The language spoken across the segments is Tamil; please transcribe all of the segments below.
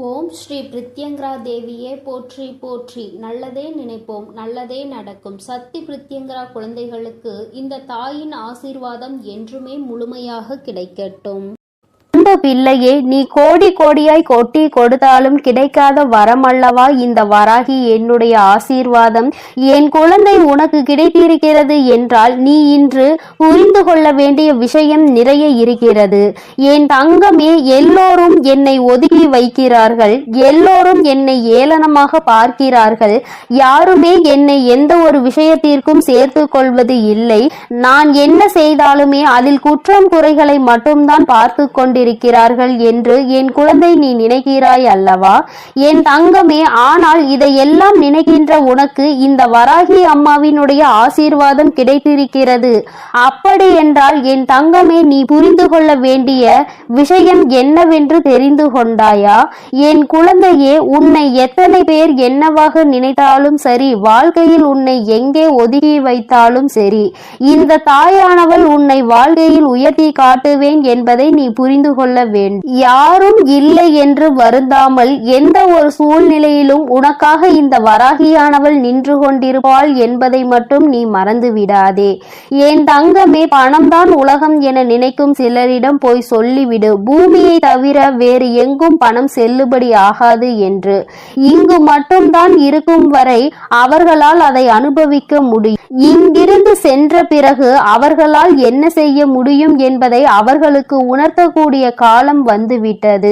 ஓம் ஸ்ரீ பிரித்யங்கரா தேவியே போற்றி போற்றி. நல்லதே நினைப்போம், நல்லதே நடக்கும். சக்தி பிரித்யங்கரா குழந்தைகளுக்கு இந்த தாயின் ஆசீர்வாதம் என்றுமே முழுமையாக கிடைக்கட்டும். பிள்ளையே, நீ கோடி கோடியாய் கொட்டி கொடுத்தாலும் கிடைக்காத வரமல்லவா இந்த வராகி என்னுடைய ஆசீர்வாதம். என் குழந்தை உனக்கு கிடைத்திருக்கிறது என்றால் நீ இன்று புரிந்து கொள்ள வேண்டிய விஷயம் நிறைய இருக்கிறது. என் தங்கமே, எல்லோரும் என்னை ஒதுக்கி வைக்கிறார்கள், எல்லோரும் என்னை ஏளனமாக பார்க்கிறார்கள். யாருமே என்னை எந்த ஒரு விஷயத்திற்கும் சேர்த்து கொள்வது இல்லை. நான் என்ன செய்தாலுமே அதில் குற்றம் குறைகளை மட்டும்தான் பார்த்து கொண்டிருக்கிறேன் என்று என் குழந்தை நீ நினைக்கிறாய் அல்லவா என் தங்கமே. ஆனால் இதையெல்லாம் நினைக்கின்ற உனக்கு இந்த வராகி அம்மாவினுடைய ஆசீர்வாதம் கிடைத்திருக்கிறது. அப்படி என்றால் என் தங்கமே, நீ புரிந்து கொள்ள வேண்டிய விஷயம் என்னவென்று தெரிந்து கொண்டாயா? என் குழந்தையே, உன்னை எத்தனை பேர் என்னவாக நினைத்தாலும் சரி, வாழ்க்கையில் உன்னை எங்கே ஒதுக்கி வைத்தாலும் சரி, இந்த தாயானவள் உன்னை வாழ்க்கையில் உயர்த்தி காட்டுவேன் என்பதை நீ புரிந்து கொள்ள வேண்டும். யாரும் இல்லை என்று வருந்தாமல் எந்த ஒரு சூழ்நிலையிலும் உனக்காக இந்த வராகியானவள் நின்று கொண்டிருப்பாள் என்பதை மட்டும் நீ மறந்து விடாதே. என் தங்கமே, பணம்தான் உலகம் என நினைக்கும் சிலரிடம் போய் சொல்லிவிடு, பூமியை தவிர வேறு எங்கும் பணம் செல்லுபடி ஆகாது என்று. இங்கு மட்டும்தான் இருக்கும் வரை அவர்களால் அதை அனுபவிக்க முடியும். இங்கிருந்து சென்ற பிறகு அவர்களால் என்ன செய்ய முடியும் என்பதை அவர்களுக்கு உணர்த்தக்கூடிய காலம் வந்துவிட்டது.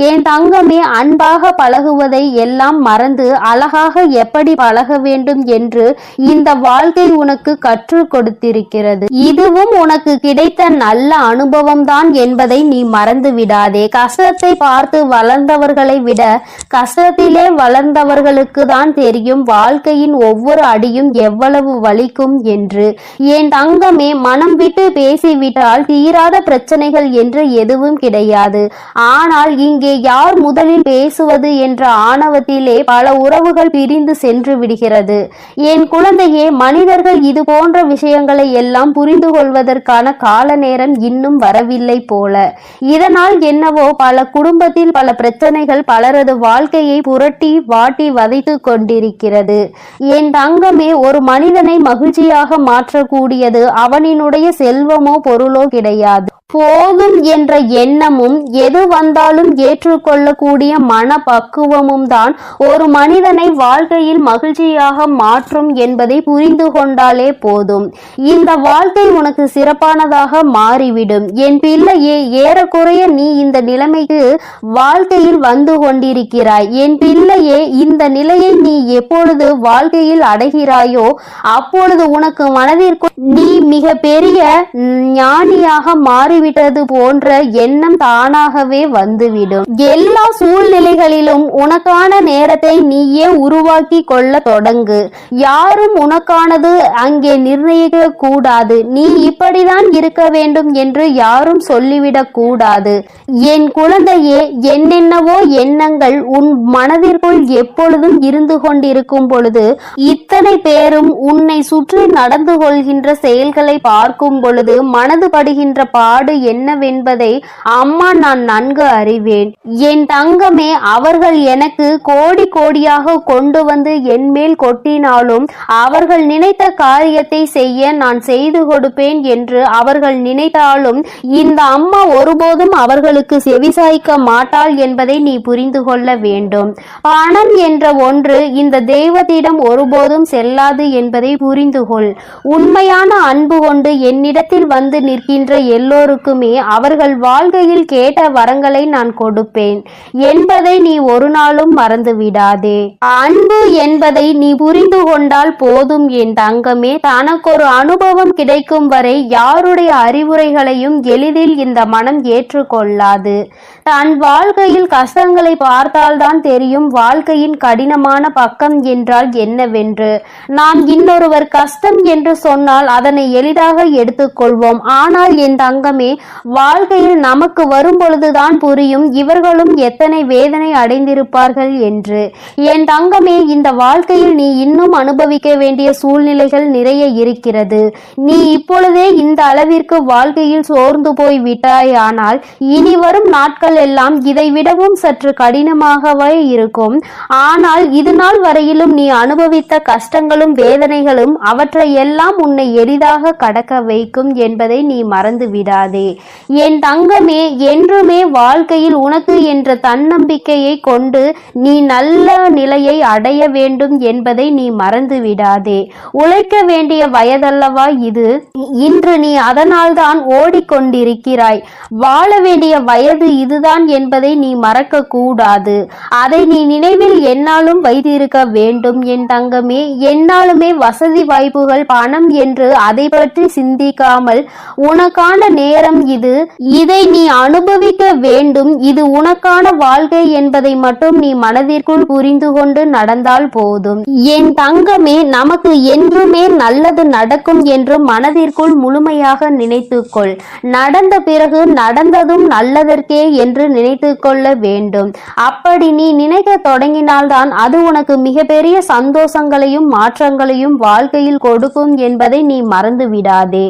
என் தங்கமே, அன்பாக பழகுவதை எல்லாம் மறந்து அழகாக எப்படி பழக வேண்டும் என்று இந்த வாழ்க்கை உனக்கு கற்றுக் கொடுத்திருக்கிறது. இதுவும் உனக்கு கிடைத்த நல்ல அனுபவம் தான் என்பதை நீ மறந்து விடாதே. கஷ்டத்தை பார்த்து வளர்ந்தவர்களை விட கஷ்டத்திலே வளர்ந்தவர்களுக்கு தான் தெரியும் வாழ்க்கையின் ஒவ்வொரு அடியும் எவ்வளவு வலிக்கும் என்று. என் தங்கமே, மனம் விட்டு பேசிவிட்டால் தீராத பிரச்சனைகள் என்று எதுவும் கிடையாது. ஆனால் இங்கே யார் முதலில் பேசுவது என்ற ஆணவத்திலே பல உறவுகள் பிரிந்து சென்று விடுகிறது. என் குழந்தையே, மனிதர்கள் இது போன்ற விஷயங்களை எல்லாம் புரிந்து கொள்வதற்கான கால நேரம் இன்னும் வரவில்லை போல. இதனால் என்னவோ பல குடும்பத்தில் பல பிரச்சனைகள் பலரது வாழ்க்கையை புரட்டி வாட்டி வதைத்து கொண்டிருக்கிறது. என் தங்கமே, ஒரு மனிதனை மகிழ்ச்சியாக மாற்றக்கூடியது அவனினுடைய செல்வமோ பொருளோ கிடையாது. போதும் என்ற எண்ணமும் எது வந்தாலும் ஏற்றுக்கொள்ளக்கூடிய மனப்பக்குவமும் தான் ஒரு மனிதனை வாழ்க்கையில் மகிழ்ச்சியாக மாற்றும் என்பதை புரிந்து கொண்டாலே போதும். இந்த வாழ்க்கை உனக்கு சிறப்பானதாக மாறிவிடும். என் பிள்ளையே, ஏறக்குறைய நீ இந்த நிலைமைக்கு வாழ்க்கையில் வந்து கொண்டிருக்கிறாய். என் பிள்ளையே, இந்த நிலையை நீ எப்பொழுது வாழ்க்கையில் அடைகிறாயோ அப்பொழுது உனக்கு மனதிற்கு நீ மிக பெரிய ஞானியாக மாறிவிட்டது போன்ற எண்ணம் தானாகவே வந்துவிடும். எல்லா சூழ்நிலைகளிலும் உனக்கான நேரத்தை நீயே உருவாக்கி கொள்ள தொடங்கு. யாரும் உனக்கானது அங்கே நிர்ணயிக்க கூடாது. நீ இப்படிதான் இருக்க வேண்டும் என்று யாரும் சொல்லிவிடக் கூடாது. என் குழந்தையே, என்னென்னவோ எண்ணங்கள் உன் மனதிற்குள் எப்பொழுதும் இருந்து கொண்டிருக்கும் பொழுது இத்தனை பேரும் உன்னை சுற்றி நடந்து கொள்கின்ற செயல்களை பார்க்கும் பொழுது மனது படுகின்ற பாடு என்னவென்பதை அம்மா நான் நன்கு அறிவேன். என் தங்கமே, அவர்கள் எனக்கு கோடி கோடியாக கொண்டு வந்து என் மேல் கொட்டினாலும் அவர்கள் நினைத்த காரியத்தை செய்ய நான் செய்து கொடுப்பேன் என்று அவர்கள் நினைத்தாலும் இந்த அம்மா ஒருபோதும் அவர்களுக்கு செவிசாய்க்க மாட்டாள் என்பதை நீ புரிந்து கொள்ள வேண்டும். பணம் என்ற ஒன்று இந்த தெய்வத்திடம் ஒருபோதும் செல்லாது என்பதை புரிந்து கொள். உண்மையான அன்பு கொண்டு என்னிடத்தில் வந்து நிற்கின்ற எல்லோருக்குமே அவர்கள் வாழ்க்கையில் கேட்ட வரங்களை நான் கொடுப்பேன் என்பதை நீ ஒரு நாளும் மறந்து விடாதே. அன்பு என்பதை நீ புரிந்து கொண்டால் போதும் என் தங்கமே. தனக்கு ஒரு அனுபவம் கிடைக்கும் வரை யாருடைய அறிவுரைகளையும் எளிதில் இந்த மனம் ஏற்றுக்கொள்ளாது. தன் வாழ்க்கையில் கஷ்டங்களை பார்த்தால்தான் தெரியும் வாழ்க்கையின் கடினமான பக்கம் என்றால் என்னவென்று. நாம் இன்னொருவர் கஷ்டம் என்று சொன்னால் அதனை எளிதாக எடுத்துக்கொள்வோம். ஆனால் என் தங்கமே, வாழ்க்கையில் நமக்கு நமக்கு வரும் பொழுதுதான் புரியும் இவர்களும் எத்தனை வேதனை அடைந்திருப்பார்கள் என்று. என் தங்கமே, இந்த வாழ்க்கையில் நீ இன்னும் அனுபவிக்க வேண்டிய சூழ்நிலைகள் நிறைய இருக்கிறது. நீ இப்பொழுதே இந்த அளவிற்கு வாழ்க்கையில் சோர்ந்து போய் விட்டாயானால் இனி வரும் நாட்கள் எல்லாம் இதை விடவும் சற்று கடினமாகவே இருக்கும். ஆனால் இது நாள் வரையிலும் நீ அனுபவித்த கஷ்டங்களும் வேதனைகளும் அவற்றை எல்லாம் உன்னை எளிதாக கடக்க வைக்கும் என்பதை நீ மறந்து விடாதே. என் தங்கமே, என்றுமே வாழ்க்கையில் உனக்கு என்ற தன்னம்பிக்கையை கொண்டு நீ நல்ல நிலையை அடைய வேண்டும் என்பதை நீ மறந்து விடாதே. உழைக்க வேண்டிய வயதல்லவா இது? இன்று நீ அதனால்தான் ஓடிக்கொண்டிருக்கிறாய். வாழ வேண்டிய வயது இதுதான் என்பதை நீ மறக்க கூடாது. அதை நீ நினைவில் என்னாலும் வைத்திருக்க வேண்டும் என் தங்கமே. என்னாலுமே வசதி வாய்ப்புகள் பணம் என்று அதை பற்றி சிந்திக்காமல் உனக்கான நேரம் இது, இதை நீ அனுபவிக்க வேண்டும், இது உனக்கான வாழ்க்கை என்பதை மட்டும் நீ மனதிற்குள் புரிந்து கொண்டு நடந்தால் போதும். என் தங்கமே, நமக்கு என்றுமே நல்லது நடக்கும் என்று மனதிற்குள் முழுமையாக நினைத்துக்கொள். நடந்த பிறகு நடந்ததும் நல்லதற்கே என்று நினைத்து கொள்ள வேண்டும். அப்படி நீ நினைக்க தொடங்கினால்தான் அது உனக்கு மிகப்பெரிய சந்தோஷங்களையும் மாற்றங்களையும் வாழ்க்கையில் கொடுக்கும் என்பதை நீ மறந்து விடாதே.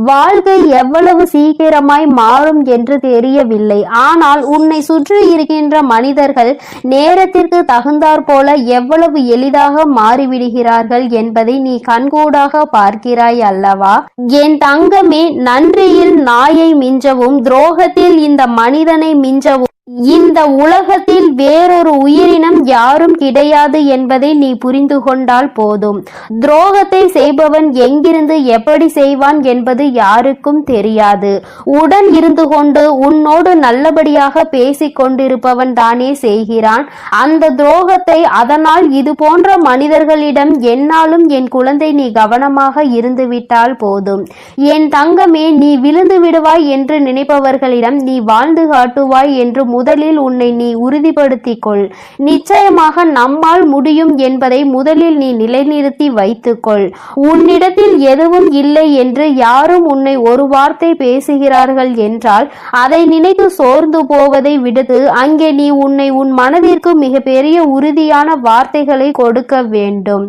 வாழ்க்கை எவ்வளவு சீக்கிரமாய் மாறும் என்று தெரியவில்லை. ஆனால் உன்னை சுற்றி இருக்கின்ற மனிதர்கள் நேரத்திற்கு தகுந்தாற் போல எவ்வளவு எளிதாக மாறிவிடுகிறார்கள் என்பதை நீ கண்கூடாக பார்க்கிறாய் அல்லவா? என் தங்கமே, நன்றியில் நாயை மிஞ்சவும் துரோகத்தில் இந்த மனிதனை மிஞ்சவும் இந்த உலகத்தில் வேறொரு உயிரினம் யாரும் கிடையாது என்பதை நீ புரிந்து கொண்டால் போதும். துரோகத்தை செய்பவன் எங்கிருந்து எப்படி செய்வான் என்பது யாருக்கும் தெரியாது. உடன் இருந்து கொண்டு உன்னோடு நல்லபடியாக பேசிக் கொண்டிருப்பவன் தானே செய்கிறான் அந்த துரோகத்தை. அதனால் இது போன்ற மனிதர்களிடம் என்னாலும் என் குழந்தை நீ கவனமாக இருந்துவிட்டால் போதும். என் தங்கமே, நீ விழுந்து விடுவாய் என்று நினைப்பவர்களிடம் நீ வாழ்ந்து காட்டுவாய் என்று முதலில் உன்னை நீ உறுதிப்படுத்திக் கொள். நிச்சயமாக நம்மால் முடியும் என்பதை முதலில் நீ நிலைநிறுத்தி வைத்துக்கொள். உன்னிடத்தில் எதுவும் இல்லை என்று யாரும் உன்னை ஒரு வார்த்தை பேசுகிறார்கள் என்றால் அதை நினைத்து சோர்ந்து போவதை விடுத்து அங்கே நீ உன்னை உன் மனதிற்கு மிக பெரிய உறுதியான வார்த்தைகளை கொடுக்க வேண்டும்.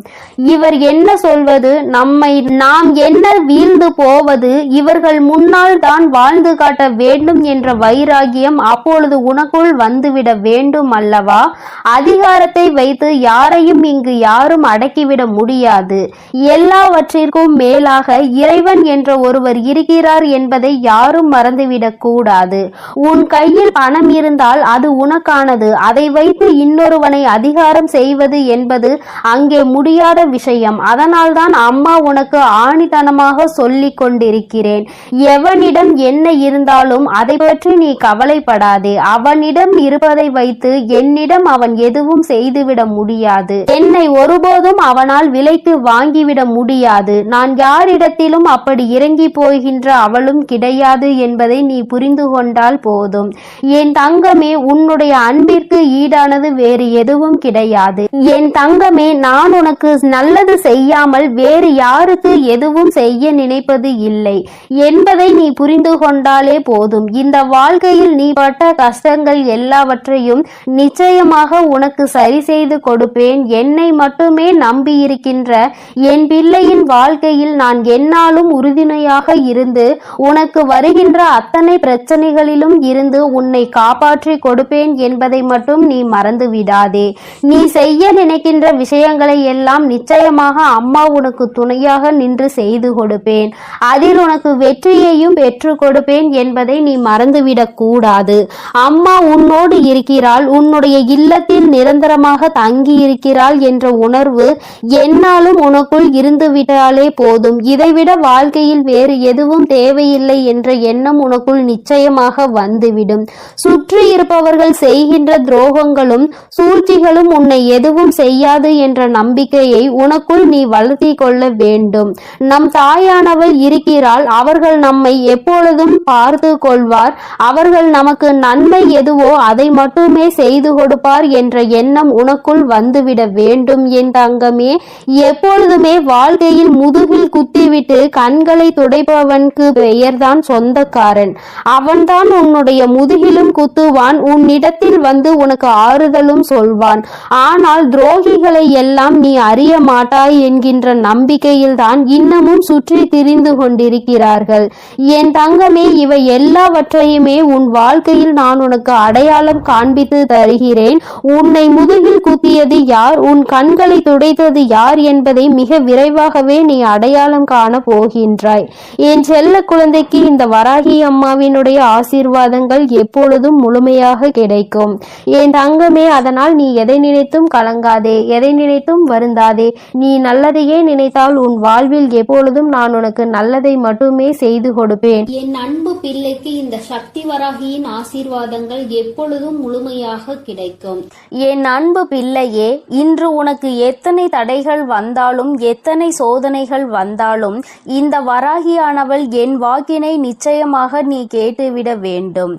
இவர் என்ன சொல்வது, நாம் என்ன வீழ்ந்து போவது, இவர்கள் முன்னால் தான் வாழ்ந்து காட்ட வேண்டும் என்ற வைராகியம் அப்பொழுது உனக்குள் வந்துவிட வேண்டும் அல்லவா? அதிகாரத்தை வைத்து யாரையும் இங்கு யாரும் அடக்கிவிட முடியாது. எல்லாவற்றிற்கும் மேலாக இறைவன் என்ற ஒருவர் இருக்கிறார் என்பதை யாரும் மறந்துவிடக் கூடாது. உன் கையில் பணம் இருந்தால் அது உனக்கானது. அதை வைத்து இன்னொருவனை அதிகாரம் செய்வது என்பது அங்கே முடியாத விஷயம். அதனால்தான் அம்மா உனக்கு ஆணித்தனமாக சொல்லிக் கொண்டிருக்கிறேன். எவனிடம் என்ன இருந்தாலும் அதை பற்றி நீ கவலைப்படாதே. அவனிடம் இருப்பதை வைத்து என்னிடம் அவன் எதுவும் செய்துவிட முடியாது. என்னை ஒருபோதும் அவனால் விலைக்கு வாங்கிவிட முடியாது. நான் யாரிடத்திலும் அப்படி இறங்கி போகின்ற அவளும் கிடையாது என்பதை நீ புரிந்து கொண்டால் போதும். என் தங்கமே, உன்னுடைய அன்பிற்கு ஈடானது வேறு எதுவும் கிடையாது. என் தங்கமே, நான் உனக்கு நல்லது செய்யாமல் வேறு யாருக்கு எதுவும் செய்ய நினைப்பது இல்லை என்பதை நீ புரிந்து கொண்டாலே போதும். இந்த வாழ்க்கையில் நீ பட்ட கஷ்டங்கள் எல்லாவற்றையும் நிச்சயமாக உனக்கு சரி செய்து கொடுப்பேன். என்னை மட்டுமே நம்பியிருக்கின்ற என் பிள்ளையின் வாழ்க்கையில் நான் என்னாலும் உறுதுணையாக இருந்து உனக்கு வருகின்ற அத்தனை பிரச்சனைகளிலும் இருந்து உன்னை காப்பாற்றி கொடுப்பேன் என்பதை மட்டும் நீ மறந்து விடாதே. நீ செய்ய நினைக்கின்ற விஷயங்களை எல்லாம் நிச்சயமாக அம்மா உனக்கு துணையாக நின்று செய்து கொடுப்பேன். அதில் உனக்கு வெற்றியையும் பெற்று கொடுப்பேன் என்பதை நீ மறந்துவிடக் கூடாது. அம்மா உன்னோடு இருக்கிறாள், உன்னுடைய இல்லத்தில் நிரந்தரமாக தங்கி இருக்கிறாள் என்ற உணர்வு என்னாலும் உனக்குள் இருந்துவிட்டாலே போதும். இதைவிட வாழ்க்கையில் வேறு எதுவும் தேவையில்லை என்ற எண்ணம் உனக்குள் நிச்சயமாக வந்துவிடும். சுற்றி இருப்பவர்கள் செய்கின்ற துரோகங்களும் சூழ்ச்சிகளும் உன்னை எதுவும் செய்யாது என்ற நம்பிக்கையை உனக்குள் நீ வளர்த்தி கொள்ள வேண்டும். நம் தாயானவள் இருக்கிறாள். அவர்கள் நம்மை எப்பொழுதும் பார்த்து கொள்வார். அவர்கள் நமக்கு நன்மை எதுவோ அதை மட்டுமே செய்து கொடுப்பார் என்ற எண்ணம் உனக்குள் வந்துவிட வேண்டும். என் தங்கமே, எப்பொழுதுமே வாழ்க்கையில் முதுகில் குத்திவிட்டு கண்களை துடைப்பவனுக்கு பெயர்தான் சொந்தக்காரன். அவன்தான் உன்னுடைய முதுகிலும் குத்துவான், உன்னிடத்தில் வந்து உனக்கு ஆறுதலும் சொல்வான். ஆனால் துரோகிகளை எல்லாம் நீ அறிய மாட்டாய் என்கின்ற நம்பிக்கையில் தான் இன்னமும் சுற்றி திரிந்து கொண்டிருக்கிறார்கள். என் தங்கமே, இவை எல்லாவற்றையுமே உன் வாழ்க்கையில் நான் உனக்கு அடையாளம் காண்பித்து தருகிறேன். உன்னை முதுகில் குத்தியது யார், உன் கண்களை துடைத்தது யார் என்பதை மிக விரைவாகவே நீ அடையாளம் காண போகின்றாய். என் செல்ல குழந்தைக்கு இந்த வராகி அம்மாவினுடைய ஆசீர்வாதங்கள் எப்பொழுதும் முழுமையாக கிடைக்கும். என் தங்கமே, அதனால் நீ எதை நினைத்தும் கலங்காதே, எதை நினைத்தும் வருந்தாதே. நீ நல்லதையே நினைத்தால் உன் வாழ்வில் எப்பொழுதும் நான் உனக்கு நல்லதை மட்டுமே செய்து கொடுப்பேன். என் அன்பு பிள்ளைக்கு இந்த சக்தி வராகியின் ஆசீர்வாதங்கள் எப்பொழுதும் முழுமையாக கிடைக்கும். என் அன்பு பிள்ளையே, இன்று உனக்கு எத்தனை தடைகள் வந்தாலும் எத்தனை சோதனைகள் வந்தாலும் இந்த வராகியானவள் என் வாக்கினை நிச்சயமாக நீ கேட்டுவிட வேண்டும்.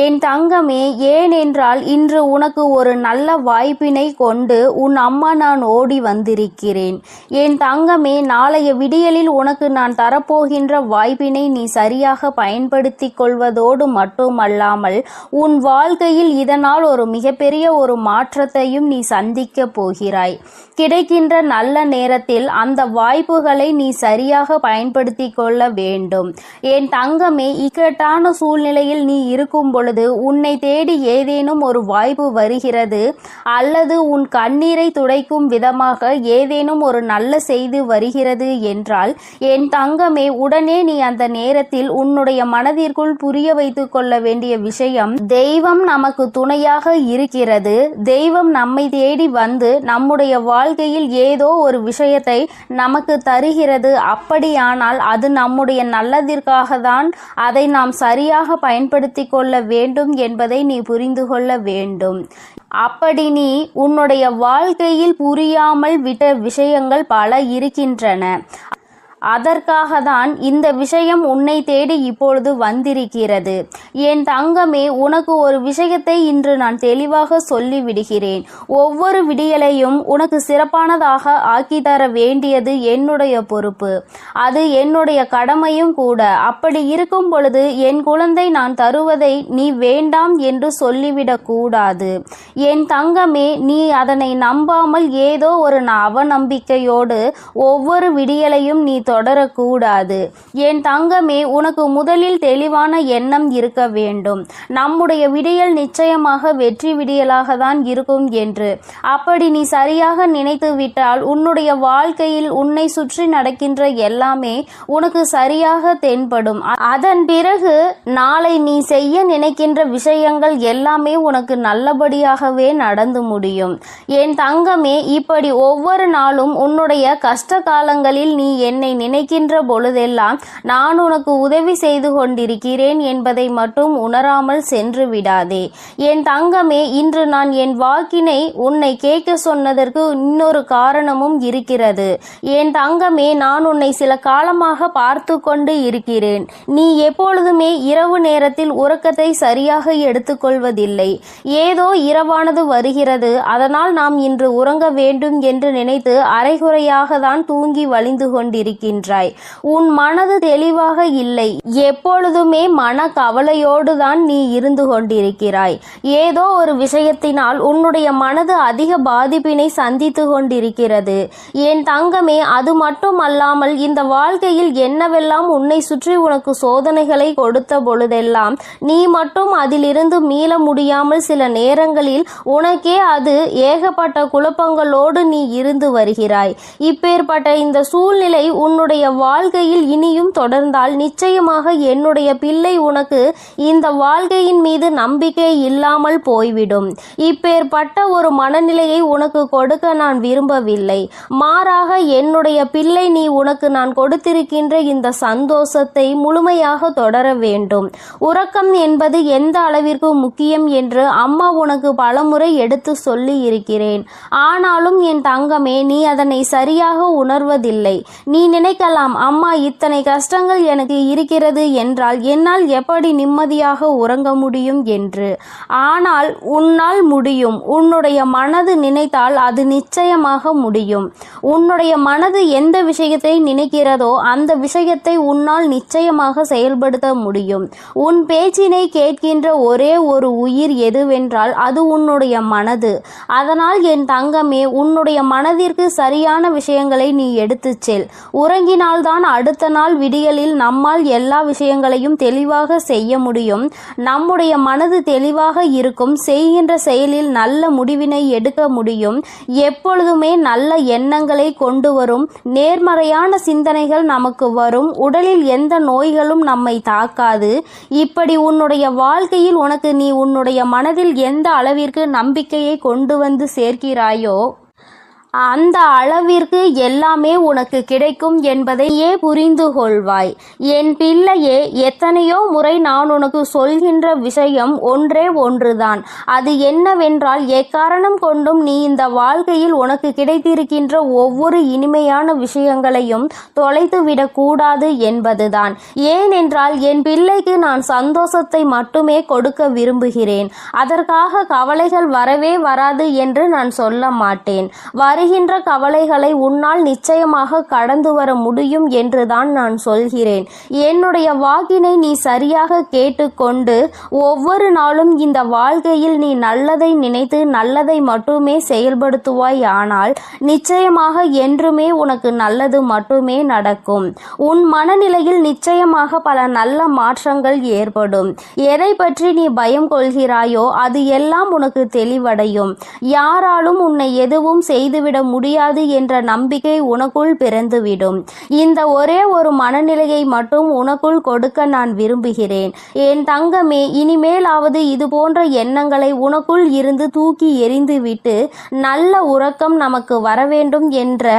என் தங்கமே, ஏனென்றால் இன்று உனக்கு ஒரு நல்ல வாய்ப்பினை கொண்டு உன் அம்மா நான் ஓடி வந்திருக்கிறேன். என் தங்கமே, நாளைய விடியலில் உனக்கு நான் தரப்போகின்ற வாய்ப்பினை நீ சரியாக பயன்படுத்தி கொள்வதோடு மட்டுமல்லாமல் உன் வாழ்க்கையில் இதனால் ஒரு மிகப்பெரிய ஒரு மாற்றத்தையும் நீ சந்திக்க போகிறாய். கிடைக்கின்ற நல்ல நேரத்தில் அந்த வாய்ப்புகளை நீ சரியாக பயன்படுத்தி கொள்ள வேண்டும். என் தங்கமே, இக்கட்டான சூழ்நிலையில் நீ இருக்கும் பொழுது உன்னை தேடி ஏதேனும் ஒரு வாய்ப்பு வருகிறது அல்லது உன் கண்ணீரை துடைக்கும் விதமாக ஏதேனும் ஒரு நல்ல செய்தி வருகிறது என்றால் என் தங்கமே, உடனே நீ அந்த நேரத்தில் உன்னுடைய மனதிற்குள் புரிய வைத்துக் கொள்ள வேண்டிய விஷயம், தெய்வம் நமக்கு துணையாக இருக்கிறது. தெய்வம் நம்மை தேடி வந்து நம்முடைய வாழ்க்கையில் ஏதோ ஒரு விஷயத்தை நமக்கு தருகிறது. அப்படியானால் அது நம்முடைய நல்லதிற்காக தான். அதை நாம் சரியாக பயன்படுத்தி கொள்ள வேண்டும் என்பதை நீ புரிந்து கொள்ள வேண்டும். அப்படி நீ உன்னுடைய வாழ்க்கையில் புரியாமல் விட்ட விஷயங்கள் பல இருக்கின்றன. அதற்காக தான் இந்த விஷயம் உன்னை தேடி இப்பொழுது வந்திருக்கிறது. என் தங்கமே, உனக்கு ஒரு விஷயத்தை இன்று நான் தெளிவாக சொல்லிவிடுகிறேன். ஒவ்வொரு விடியலையும் உனக்கு சிறப்பானதாக ஆக்கி தர வேண்டியது என்னுடைய பொறுப்பு, அது என்னுடைய கடமையும் கூட. அப்படி இருக்கும் பொழுது என் குழந்தை நான் தருவதை நீ வேண்டாம் என்று சொல்லிவிடக் கூடாது. என் தங்கமே, நீ அதனை நம்பாமல் ஏதோ ஒரு அவநம்பிக்கையோடு ஒவ்வொரு விடியலையும் நீ தொடரக்கூடாது. என் தங்கமே, உனக்கு முதலில் தெளிவான எண்ணம் இருக்க வேண்டும். நம்முடைய விடியல் நிச்சயமாக வெற்றி விடியலாக தான் இருக்கும் என்று. அப்படி நீ சரியாக நினைத்து விட்டால் உன்னுடைய வாழ்க்கையில் உன்னை சுற்றி நடக்கின்ற எல்லாமே உனக்கு சரியாக தென்படும். அதன் பிறகு நாளை நீ செய்ய நினைக்கின்ற விஷயங்கள் எல்லாமே உனக்கு நல்லபடியாகவே நடந்து முடியும். என் தங்கமே, இப்படி ஒவ்வொரு நாளும் உன்னுடைய கஷ்ட காலங்களில் நீ என்னை நினைக்கின்ற பொழுதெல்லாம் நான் உனக்கு உதவி செய்து கொண்டிருக்கிறேன் என்பதை மட்டும் உணராமல் சென்று விடாதே. என் தங்கமே, இன்று நான் என் வாக்கினை உன்னை கேட்க சொன்னதற்கு இன்னொரு காரணமும் இருக்கிறது. என் தங்கமே, நான் உன்னை சில காலமாக பார்த்து கொண்டு இருக்கிறேன். நீ எப்பொழுதுமே இரவு நேரத்தில் உறக்கத்தை சரியாக எடுத்துக்கொள்வதில்லை. ஏதோ இரவானது வருகிறது, அதனால் நாம் இன்று உறங்க வேண்டும் என்று நினைத்து அரைகுறையாக தான் தூங்கி வழிந்து கொண்டிருக்கின்றாய். உன் மனது தெளிவாக இல்லை. எப்பொழுதுமே மன கவலையோடு தான் நீ இருந்து கொண்டிருக்கிறாய். ஏதோ ஒரு விஷயத்தினால் உன்னுடைய மனது அதிக பாதிப்பினை சந்தித்து கொண்டிருக்கிறது. என் தங்கமே, அது மட்டும் அல்லாமல் இந்த வாழ்க்கையில் என்னவெல்லாம் உன்னை சுற்றி உனக்கு சோதனைகளை கொடுத்த பொழுதெல்லாம் நீ மட்டும் அதிலிருந்து மீள முடியாமல் சில நேரங்களில் உனக்கே அது ஏகப்பட்ட குழப்பங்களோடு நீ இருந்து வருகிறாய். இப்பேற்பட்ட இந்த சூழ்நிலை உன்னுடைய வாழ்க்கையில் இனியும் தொடர்ந்தால் நிச்சயமாக என்னுடைய பிள்ளை உனக்கு இந்த வாழ்க்கையின் மீது நம்பிக்கை இல்லாமல் போய்விடும். இப்பேற்பட்ட ஒரு மனநிலையை உனக்கு கொடுக்க நான் விரும்பவில்லை. மாறாக என்னுடைய பிள்ளை, நீ உனக்கு நான் கொடுத்திருக்கின்ற இந்த சந்தோஷத்தை முழுமையாக தொடர வேண்டும். உறக்கம் என்பது எந்த அளவிற்கு முக்கியம் என்று அம்மா உனக்கு பல பலமுறை எடுத்து சொல்லி இருக்கிறேன். ஆனாலும் என் தங்கமே, நீ அதனை சரியாக உணர்வதில்லை. நீ நினைக்கலாம், அம்மா இத்தனை கஷ்டங்கள் எனக்கு இருக்கிறது என்றால் என்னால் எப்படி நிம்மதியாக உறங்க முடியும் என்று. ஆனால் உன்னால் முடியும். உன்னுடைய மனது நினைத்தால் அது நிச்சயமாக முடியும். உன்னுடைய மனது எந்த விஷயத்தை நினைக்கிறதோ அந்த விஷயத்தை உன்னால் நிச்சயமாக செயல்படுத்த முடியும். உன் பேச்சினை கேட்கின்ற ஒரே ஒரு உயிர் எதுவென்றால் அது உன்னுடைய மனது. அதனால் என் தங்கமே, உன்னுடைய மனதிற்கு சரியான விஷயங்களை நீ எடுத்துச் செல். உறங்கினால்தான் அடுத்த நாள் விடியலில் நம்மால் எல்லா விஷயங்களையும் தெளிவாக செய்ய முடியும். நம்முடைய மனது தெளிவாக இருக்கும். செய்கின்ற செயலில் நல்ல முடிவினை எடுக்க முடியும். எப்பொழுதுமே நல்ல எண்ணங்களை கொண்டு வரும். நேர்மறையான சிந்தனைகள் நமக்கு வரும். உடலில் எந்த நோய்களும் நம்மை தாக்காது. இப்படி உன்னுடைய வாழ்க்கையில் உனக்கு நீ உன்னுடைய மனதில் எந்த அளவிற்கு நம்பிக்கையை கொண்டு வந்து சேர்க்கிறாயோ அந்த அளவிற்கு எல்லாமே உனக்கு கிடைக்கும் என்பதையே புரிந்து கொள்வாய். என் பிள்ளையே, எத்தனையோ முறை நான் உனக்கு சொல்கின்ற விஷயம் ஒன்றே ஒன்றுதான். அது என்னவென்றால், எக்காரணம் கொண்டும் நீ இந்த வாழ்க்கையில் உனக்கு கிடைத்திருக்கின்ற ஒவ்வொரு இனிமையான விஷயங்களையும் தொலைத்துவிடக் கூடாது என்பதுதான். ஏனென்றால் என் பிள்ளைக்கு நான் சந்தோஷத்தை மட்டுமே கொடுக்க விரும்புகிறேன். அதற்காக கவலைகள் வரவே வராது என்று நான் சொல்ல மாட்டேன். வருகின்ற கவலைகளை உன்னால் நிச்சயமாக கடந்து வர முடியும் என்றுதான் நான் சொல்கிறேன். என்னுடைய வாக்கினை நீ சரியாக கேட்டுக்கொண்டு ஒவ்வொரு நாளும் இந்த வாழ்க்கையில் நீ நல்லதை நினைத்து நல்லதை மட்டுமே செயல்படுத்துவாய். ஆனால் நிச்சயமாக என்றுமே உனக்கு நல்லது மட்டுமே நடக்கும். உன் மனநிலையில் நிச்சயமாக பல நல்ல மாற்றங்கள் ஏற்படும். எதை பற்றி நீ பயம் கொள்கிறாயோ அது எல்லாம் உனக்கு தெளிவடையும். யாராலும் உன்னை எதுவும் செய்துவிட முடியாது என்ற நம்பிக்கை உனக்குள் பிறந்துவிடும். இந்த ஒரே ஒரு மனநிலையை மட்டும் உனக்குள் கொடுக்க நான் விரும்புகிறேன். என் தங்கமே, இனிமேலாவது இது போன்ற எண்ணங்களை உனக்குள் இருந்து தூக்கி எறிந்துவிட்டு நல்ல உறக்கம் நமக்கு வர வேண்டும் என்ற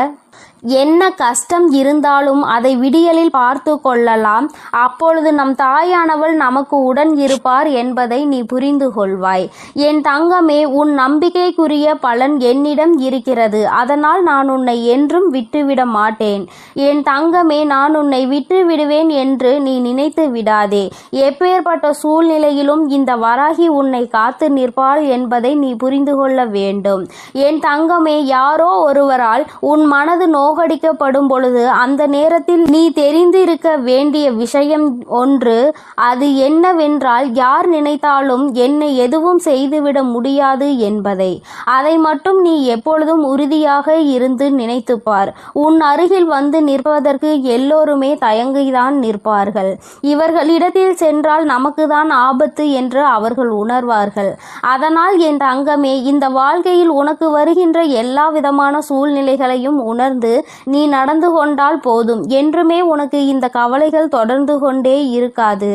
என்ன கஷ்டம் இருந்தாலும் அதை விடியலில் பார்த்து கொள்ளலாம். அப்பொழுது நம் தாயானவள் நமக்கு உடன் இருப்பார் என்பதை நீ புரிந்து கொள்வாய். என் தங்கமே, உன் நம்பிக்கைக்குரிய பலன் என்னிடம் இருக்கிறது. அதனால் நான் உன்னை என்றும் விட்டுவிட மாட்டேன். என் தங்கமே, நான் உன்னை விட்டு விடுவேன் என்று நீ நினைத்து விடாதே. எப்பேற்பட்ட சூழ்நிலையிலும் இந்த வராகி உன்னை காத்து நிற்பாள் என்பதை நீ புரிந்து கொள்ள வேண்டும். என் தங்கமே, யாரோ ஒருவரால் உன் மனது நோகடிக்கப்படும் பொழுது அந்த நேரத்தில் நீ தெரிந்திருக்க வேண்டிய விஷயம் ஒன்று. அது என்னவென்றால், யார் நினைத்தாலும் என்னை எதுவும் செய்துவிட முடியாது என்பதை. அதை மட்டும் நீ எப்பொழுதும் உறுதியாக இருந்து நினைத்துப்பார். உன் அருகில் வந்து நிற்பதற்கு எல்லோருமே தயங்கிதான் நிற்பார்கள். இவர்களிடத்தில் சென்றால் நமக்குதான் ஆபத்து என்று அவர்கள் உணர்வார்கள். அதனால் என் தங்கமே, இந்த வாழ்க்கையில் உனக்கு வருகின்ற எல்லா விதமான சூழ்நிலைகளையும் உணர்ந்து நீ நடந்து கொண்டால் போதும். என்றுமே உனக்கு இந்த கவலைகள் தொடர்ந்து கொண்டே இருக்காது.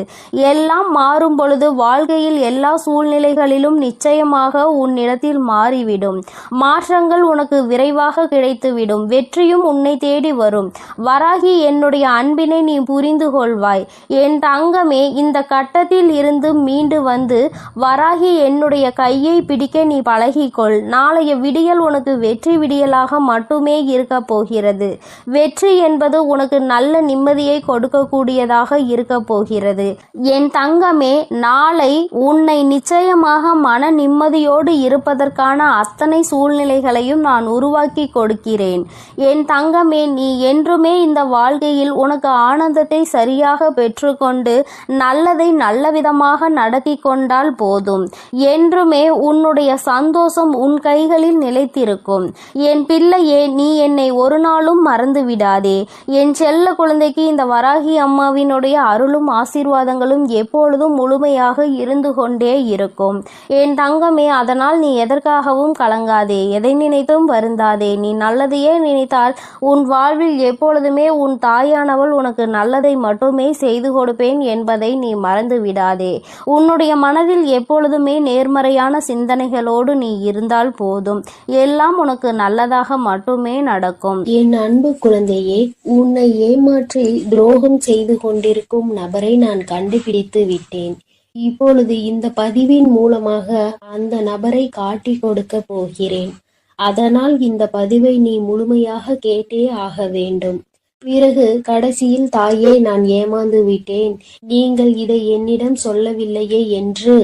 எல்லாம் மாறும் பொழுது வாழ்க்கையில் எல்லா சூழ்நிலைகளிலும் நிச்சயமாக உன்னிடத்தில் மாறிவிடும். மாற்றங்கள் உனக்கு விரைவாக கிடைத்துவிடும். வெற்றியும் உன்னை தேடி வரும். வராகி, என்னுடைய அன்பினை நீ புரிந்து கொள்வாய். என் தங்கமே, இந்த கட்டத்தில் இருந்து மீண்டு வந்து வராகி என்னுடைய கையை பிடிக்க நீ பழகிக்கொள். நாளைய விடியல் உனக்கு வெற்றி விடியலாக மட்டுமே இருக்க போகிறது. வெற்றி என்பது உனக்கு நல்ல நிம்மதியை கொடுக்கக்கூடியதாக இருக்க போகிறது. என் தங்கமே, நாளை உன்னை நிச்சயமாக மன நிம்மதியோடு இருப்பதற்கான அத்தனை சூழ்நிலைகளையும் நான் உருவாக்கி கொடுக்கிறேன். என் தங்கமே, நீ என்றுமே இந்த வாழ்க்கையில் உனக்கு ஆனந்தத்தை சரியாக பெற்றுக்கொண்டு நல்லதை நல்ல விதமாக நடத்தி கொண்டால் போதும். என்றுமே உன்னுடைய சந்தோஷம் உன் கைகளில் நிலைத்திருக்கும். என் பிள்ளையே, நீ என்னை ஒரு நாளும் மறந்து விடாதே. என் செல்ல குழந்தைக்கு இந்த வராகி அம்மாவினுடைய அருளும் ஆசீர்வாதங்களும் எப்பொழுதும் முழுமையாக இருந்து கொண்டே இருக்கும். என் தங்கமே, அதனால் நீ எதற்காகவும் கலங்காதே. எதை நினைத்தும் வருந்தாதே. நீ நல்லதையே நினைத்தால் உன் வாழ்வில் எப்பொழுதுமே உன் தாயானவள் உனக்கு நல்லதை மட்டுமே செய்து கொடுப்பேன் என்பதை நீ மறந்து விடாதே. உன்னுடைய மனதில் எப்பொழுதுமே நேர்மறையான சிந்தனைகளோடு நீ இருந்தால் போதும். எல்லாம் உனக்கு நல்லதாக மட்டுமே நடக்கும். என் அன்பு குழந்தையே, உன்னை ஏமாற்றி துரோகம் செய்து கொண்டிருக்கும் நபரை நான் கண்டுபிடித்து விட்டேன். இப்பொழுது இந்த பதிவின் மூலமாக அந்த நபரை காட்டி கொடுக்க போகிறேன். அதனால் இந்த பதிவை நீ முழுமையாக கேட்டே ஆக வேண்டும். பிறகு கடைசியில் தாயே, நான் ஏமாந்து விட்டேன், நீங்கள் இதை என்னிடம் சொல்லவில்லையே என்று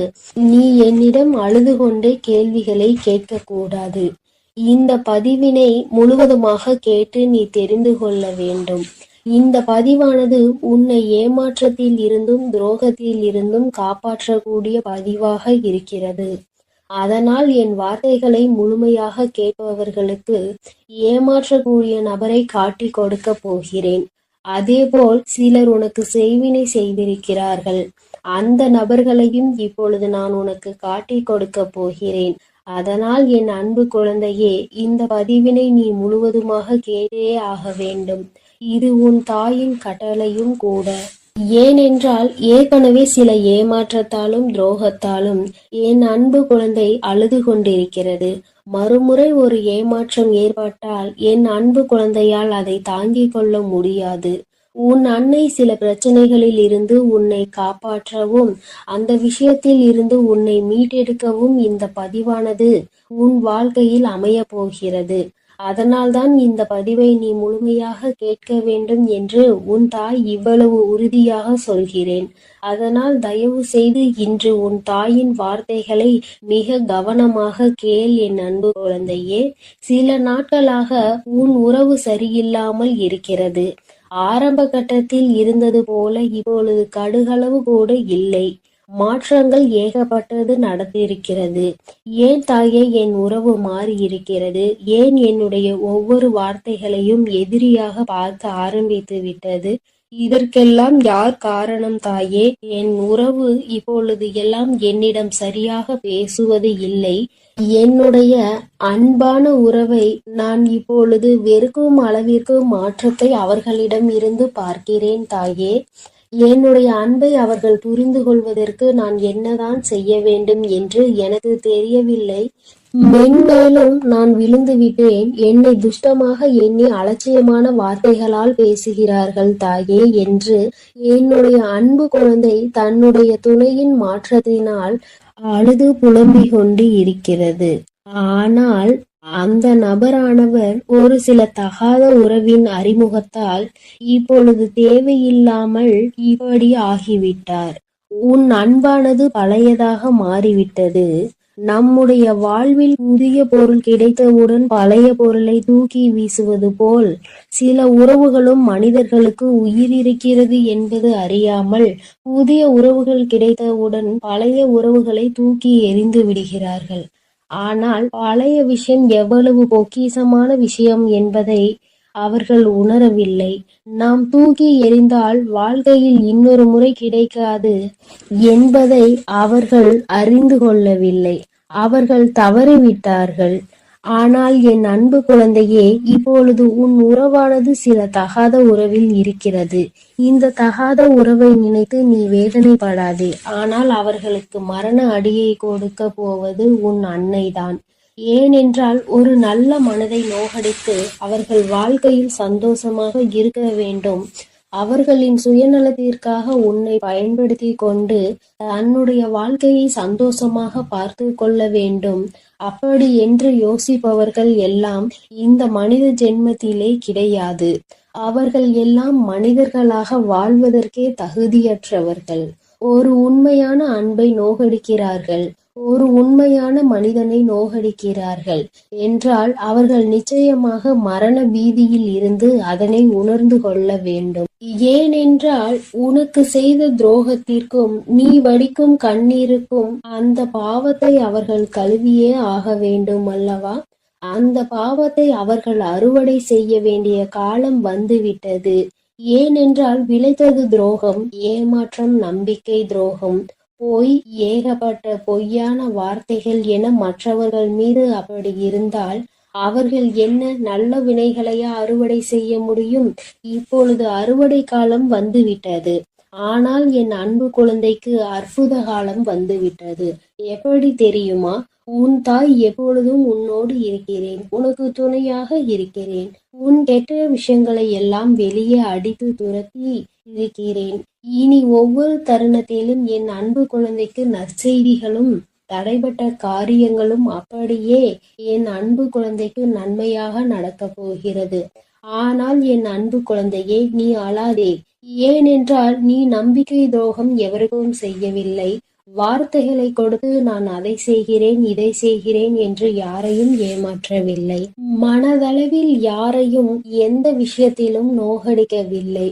நீ என்னிடம் அழுது கொண்டே கேள்விகளை கேட்கக்கூடாது. இந்த பதிவினை முழுவதுமாக கேட்டு நீ தெரிந்து கொள்ள வேண்டும். இந்த பதிவானது உன்னை ஏமாற்றத்தில் இருந்தும் துரோகத்தில் இருந்தும் காப்பாற்றக்கூடிய பதிவாக இருக்கிறது. அதனால் என் வார்த்தைகளை முழுமையாக கேட்பவர்களுக்கு ஏமாற்றக்கூடிய நபரை காட்டி கொடுக்க போகிறேன். அதேபோல் சிலர் உனக்கு செய்வினை செய்திருக்கிறார்கள். அந்த நபர்களையும் இப்பொழுது நான் உனக்கு காட்டி கொடுக்க போகிறேன். அதனால் என் அன்பு குழந்தையே, இந்த பதிவினை நீ முழுவதுமாக கேட்டே ஆக வேண்டும். இது உன் தாயின் கட்டளையும் கூட. ஏனென்றால் ஏற்கனவே சில ஏமாற்றத்தாலும் துரோகத்தாலும் என் அன்பு குழந்தை அழுது கொண்டிருக்கிறது. மறுமுறை ஒரு ஏமாற்றம் ஏற்பட்டால் என் அன்பு குழந்தையால் அதை தாங்கிக் கொள்ள முடியாது. உன் அன்னை சில பிரச்சனைகளில் இருந்து உன்னை காப்பாற்றவும் அந்த விஷயத்தில் இருந்து உன்னை மீட்டெடுக்கவும் இந்த பதிவானது உன் வாழ்க்கையில் அமைய போகிறது. அதனால்தான் இந்த பதிவை நீ முழுமையாக கேட்க வேண்டும் என்று உன் தாய் இவ்வளவு உறுதியாக சொல்கிறேன். அதனால் தயவு செய்து இன்று உன் தாயின் வார்த்தைகளை மிக கவனமாக கேள் என் அன்பு குழந்தையே. சில நாட்களாக உன் உறவு சரியில்லாமல் இருக்கிறது. ஆரம்ப கட்டத்தில் இருந்தது போல இப்பொழுது கடுகளவு கூட இல்லை. மாற்றங்கள் ஏகப்பட்டது நடந்திருக்கிறது. ஏன் தாயே என் உறவு மாறி இருக்கிறது? ஏன் என்னுடைய ஒவ்வொரு வார்த்தைகளையும் எதிரியாக பார்க்க ஆரம்பித்து விட்டது? இதற்கெல்லாம் யார் காரணம் தாயே? என் உறவு இப்பொழுது எல்லாம் என்னிடம் சரியாக பேசுவது இல்லை. என்னுடைய அன்பான உறவை நான் இப்பொழுது வெறுக்கும் அளவிற்கு மாற்றத்தை அவர்களிடம் இருந்து பார்க்கிறேன் தாயே. என்னுடைய அன்பை அவர்கள் புரிந்து கொள்வதற்கு நான் என்னதான் செய்ய வேண்டும் என்று எனக்கு தெரியவில்லை. மென்மேலும் நான் விழுந்து விட்டேன். என்னை துஷ்டமாக எண்ணி அலட்சியமான வார்த்தைகளால் பேசுகிறார்கள் தாயே என்று என்னுடைய அன்பு குழந்தை தன்னுடைய துணையின் மாற்றத்தினால் அழுது புலம்பிக் கொண்டு இருக்கிறது. ஆனால் அந்த நபரானவர் ஒரு சில தகாத உறவின் அறிமுகத்தால் இப்பொழுது தேவையில்லாமல் இப்படி ஆகிவிட்டார். உன் அன்பானது பழையதாக மாறிவிட்டது. நம்முடைய வாழ்வில் புதிய பொருள் கிடைத்தவுடன் பழைய பொருளை தூக்கி வீசுவது போல் சில உறவுகளும் மனிதர்களுக்கு உயிர் இருக்கிறது என்பது அறியாமல் புதிய உறவுகள் கிடைத்தவுடன் பழைய உறவுகளை தூக்கி எறிந்து விடுகிறார்கள். ஆனால் பழைய விஷயம் எவ்வளவு பொக்கிஷமான விஷயம் என்பதை அவர்கள் உணரவில்லை. நாம் தூக்கி எறிந்தால் வாழ்க்கையில் இன்னொரு முறை கிடைக்காது என்பதை அவர்கள் அறிந்து கொள்ளவில்லை. அவர்கள் தவறிவிட்டார்கள். ஆனால் என் அன்பு குழந்தையே, இப்பொழுது உன் உறவானது சில தகாத உறவில் இருக்கிறது. இந்த தகாத உறவை நினைத்து நீ வேதனைப்படாதே. ஆனால் அவர்களுக்கு மரண அடியை கொடுக்க போவது உன் அன்னைதான். ஏனென்றால் ஒரு நல்ல மனதை நோகடித்து அவர்கள் வாழ்க்கையில் சந்தோஷமாக இருக்க வேண்டும். அவர்களின் சுயநலத்திற்காக உன்னை பயன்படுத்தி கொண்டு தன்னுடைய வாழ்க்கையை சந்தோஷமாக பார்த்து கொள்ள வேண்டும். அப்படி என்று யோசிப்பவர்கள் எல்லாம் இந்த மனித ஜென்மத்திலே கிடையாது. அவர்கள் எல்லாம் மனிதர்களாக வாழ்வதற்கே தகுதியற்றவர்கள். ஒரு உண்மையான அன்பை நோகடிக்கிறார்கள், ஒரு உண்மையான மனிதனை நோகடிக்கிறார்கள் என்றால் அவர்கள் நிச்சயமாக மரண பீதியில் இருந்து அதனை உணர்ந்து கொள்ள வேண்டும். ஏனென்றால் உனக்கு செய்த துரோகத்திற்கும் நீ வடிக்கும் கண்ணீருக்கும் அந்த பாவத்தை அவர்கள் கழுவியே ஆக வேண்டும் அல்லவா? அந்த பாவத்தை அவர்கள் அறுவடை செய்ய வேண்டிய காலம் வந்துவிட்டது. ஏனென்றால் விளைத்தது துரோகம், ஏமாற்றம், நம்பிக்கை துரோகம், பொய், ஏகப்பட்ட பொய்யான வார்த்தைகள் என மற்றவர்கள் மீது அப்படி இருந்தால் அவர்கள் என்ன நல்ல வினைகளையா அறுவடை செய்ய முடியும்? இப்பொழுது அறுவடை காலம் வந்துவிட்டது. ஆனால் என் அன்பு குழந்தைக்கு அற்புத காலம் வந்துவிட்டது. எப்படி தெரியுமா? உன் தாய் எப்பொழுதும் உன்னோடு இருக்கிறேன், உனக்கு துணையாக இருக்கிறேன். உன் கெட்ட விஷயங்களை எல்லாம் வெளியே அடித்து துரத்தி இருக்கிறேன். இனி ஒவ்வொரு தருணத்திலும் என் அன்பு குழந்தைக்கு நற்செய்திகளும் தடைபட்ட காரியங்களும் அப்படியே என் அன்பு குழந்தைக்கு நன்மையாக நடக்கப் போகிறது. ஆனால் என் அன்பு குழந்தையே, நீ அழாதே. ஏனென்றால் நீ நம்பிக்கை துரோகம் எவருக்கும் செய்யவில்லை. வார்த்தைகளை கொடுத்து நான் அதை செய்கிறேன் இதை செய்கிறேன் என்று யாரையும் ஏமாற்றவில்லை. மனதளவில் யாரையும் எந்த விஷயத்திலும் நோகடிக்கவில்லை.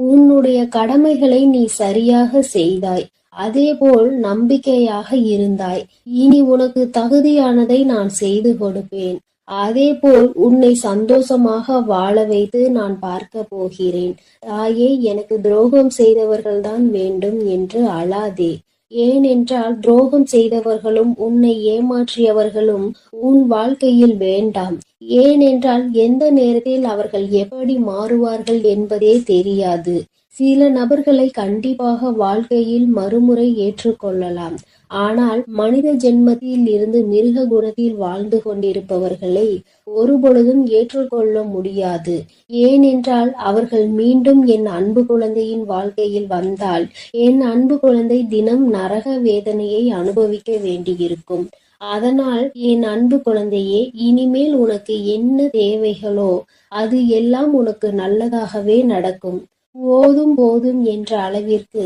உன்னுடைய கடமைகளை நீ சரியாக செய்தாய். அதேபோல் நம்பிக்கையாக இருந்தாய். இனி உனக்கு தகுதியானதை நான் செய்து கொடுப்பேன். அதேபோல் உன்னை சந்தோஷமாக வாழ வைத்து நான் பார்க்க போகிறேன். தாயே, எனக்கு துரோகம் செய்தவர்கள்தான் வேண்டும் என்று அழாதே. ஏனென்றால் துரோகம் செய்தவர்களும் உன்னை ஏமாற்றியவர்களும் உன் வாழ்க்கையில் வேண்டாம். ஏனென்றால் எந்த நேரத்தில் அவர்கள் எப்படி மாறுவார்கள் என்பதே தெரியாது. சில நபர்களை கண்டிப்பாக வாழ்க்கையில் மறுமுறை ஏற்றுக்கொள்ளலாம். ஆனால் மனித ஜென்மத்தில் இருந்து மிருக குணத்தில் வாழ்ந்து கொண்டிருப்பவர்களை ஒருபொழுதும் ஏற்றுக்கொள்ள முடியாது. ஏனென்றால் அவர்கள் மீண்டும் என் அன்பு குழந்தையின் வாழ்க்கையில் வந்தால் என் அன்பு குழந்தை தினம் நரக வேதனையை அனுபவிக்க வேண்டியிருக்கும். அதனால் என் அன்பு குழந்தையே, இனிமேல் உனக்கு என்ன தேவைகளோ அது எல்லாம் உனக்கு நல்லதாகவே நடக்கும். போதும் போதும் என்ற அளவிற்கு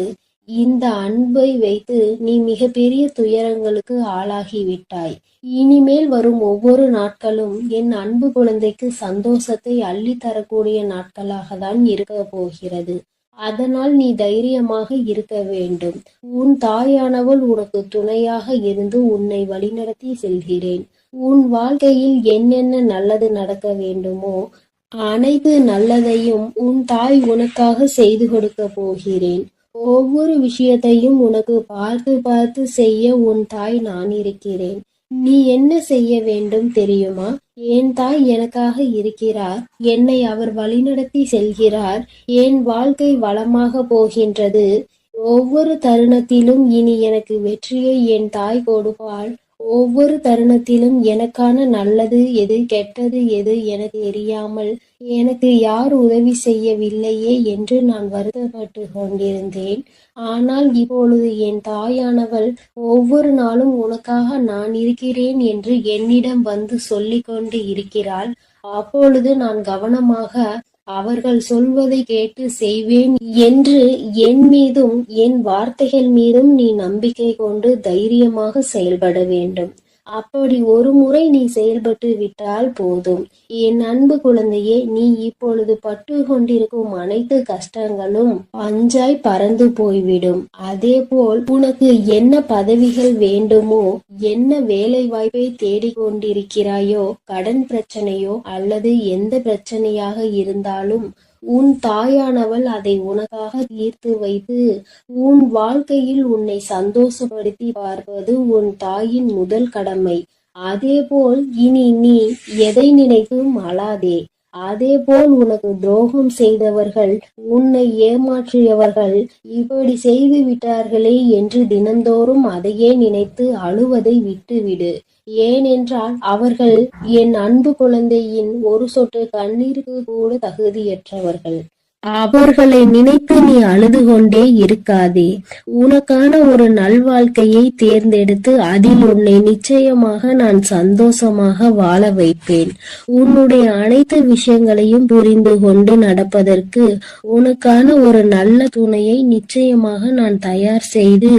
இந்த அன்பை வைத்து நீ மிகப்பெரிய துயரங்களுக்கு ஆளாகிவிட்டாய். இனிமேல் வரும் ஒவ்வொரு நாட்களும் என் அன்பு குழந்தைக்கு சந்தோஷத்தை அள்ளி தரக்கூடிய நாட்களாக தான் இருக்க போகிறது. அதனால் நீ தைரியமாக இருக்க வேண்டும். உன் தாயானவள் உனக்கு துணையாக இருந்து உன்னை வழிநடத்தி செல்கிறேன். உன் வாழ்க்கையில் என்னென்ன நல்லது நடக்க வேண்டுமோ அனைத்து நல்லதையும் உன் தாய் உனக்காக செய்து கொடுக்க போகிறேன். ஒவ்வொரு விஷயத்தையும் உனக்கு பார்த்து பார்த்து செய்ய உன் தாய் நான் இருக்கிறேன். நீ என்ன செய்ய வேண்டும் தெரியுமா? என் தாய் எனக்காக இருக்கிறார். என்னை அவர் வழிநடத்தி செல்கிறார். என் வாழ்க்கை வளமாக போகின்றது. ஒவ்வொரு தருணத்திலும் இனி எனக்கு வெற்றியை என் தாய் கொடுப்பாள். ஒவ்வொரு தருணத்திலும் எனக்கான நல்லது எது கெட்டது எது என தெரியாமல் எனக்கு யார் உதவி செய்யவில்லையே என்று நான் வருத்தப்பட்டு கொண்டிருந்தேன். ஆனால் இப்பொழுது என் தாயானவள் ஒவ்வொரு நாளும் உனக்காக நான் இருக்கிறேன் என்று என்னிடம் வந்து சொல்லிக் கொண்டு இருக்கிறாள். அப்பொழுது நான் கவனமாக அவர்கள் சொல்வதை கேட்டு செய்வேன் என்று என் மீதும் என் வார்த்தைகள் மீதும் நீ நம்பிக்கை கொண்டு தைரியமாக செயல்பட வேண்டும். அப்படி ஒரு முறை நீ செயல்பட்டு விட்டால் போதும். என் அன்பு குழந்தையே, நீ இப்பொழுது பட்டு கொண்டிருக்கும் அனைத்து கஷ்டங்களும் பஞ்சாய் பறந்து போய்விடும். அதேபோல் உனக்கு என்ன பதவிகள் வேண்டுமோ, என்ன வேலை வாய்ப்பை தேடிக்கொண்டிருக்கிறாயோ, கடன் பிரச்சனையோ அல்லது எந்த பிரச்சனையாக இருந்தாலும் உன் தாயானவள் அதை உனக்காக தீர்த்து வைத்து உன் வாழ்க்கையில் உன்னை சந்தோஷப்படுத்தி பார்ப்பது உன் தாயின் முதல் கடமை. அதேபோல் இனி நீ எதை நினைத்தும் அழாதே. அதேபோல் உனக்கு துரோகம் செய்தவர்கள், உன்னை ஏமாற்றியவர்கள் இப்படி செய்து விட்டார்களே என்று தினந்தோறும் அதையே நினைத்து அழுவதை விட்டுவிடு. ஏனென்றால் அவர்கள் என் அன்பு குழந்தையின் ஒரு சொட்டு கண்ணீருக்கு கூட தகுதியற்றவர்கள். அவர்களை நினைத்து நீ அழுது கொண்டே இருக்காதே. உனக்கான ஒரு நல்வாழ்க்கையை தேர்ந்தெடுத்து அதில் உன்னை நிச்சயமாக நான் சந்தோஷமாக வாழ வைப்பேன். உன்னுடைய அனைத்து விஷயங்களையும் புரிந்து கொண்டு நடப்பதற்கு உனக்கான ஒரு நல்ல துணையை நிச்சயமாக நான் தயார் செய்து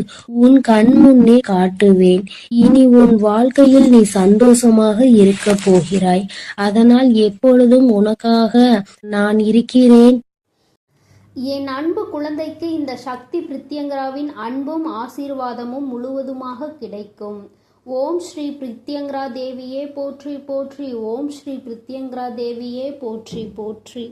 உன் கண் முன்னே காட்டுவேன். இனி உன் வாழ்க்கையில் நீ சந்தோஷமாக இருக்க போகிறாய். அதனால் எப்பொழுதும் உனக்காக நான் இருக்கிறேன். என் அன்பு குழந்தைக்கு இந்த சக்தி பிரித்யங்கராவின் அன்பும் ஆசீர்வாதமும் முழுவதுமாக கிடைக்கும். ஓம் ஸ்ரீ பிரித்யங்கரா தேவியே போற்றி போற்றி. ஓம் ஸ்ரீ பிரித்யங்கரா தேவியே போற்றி போற்றி.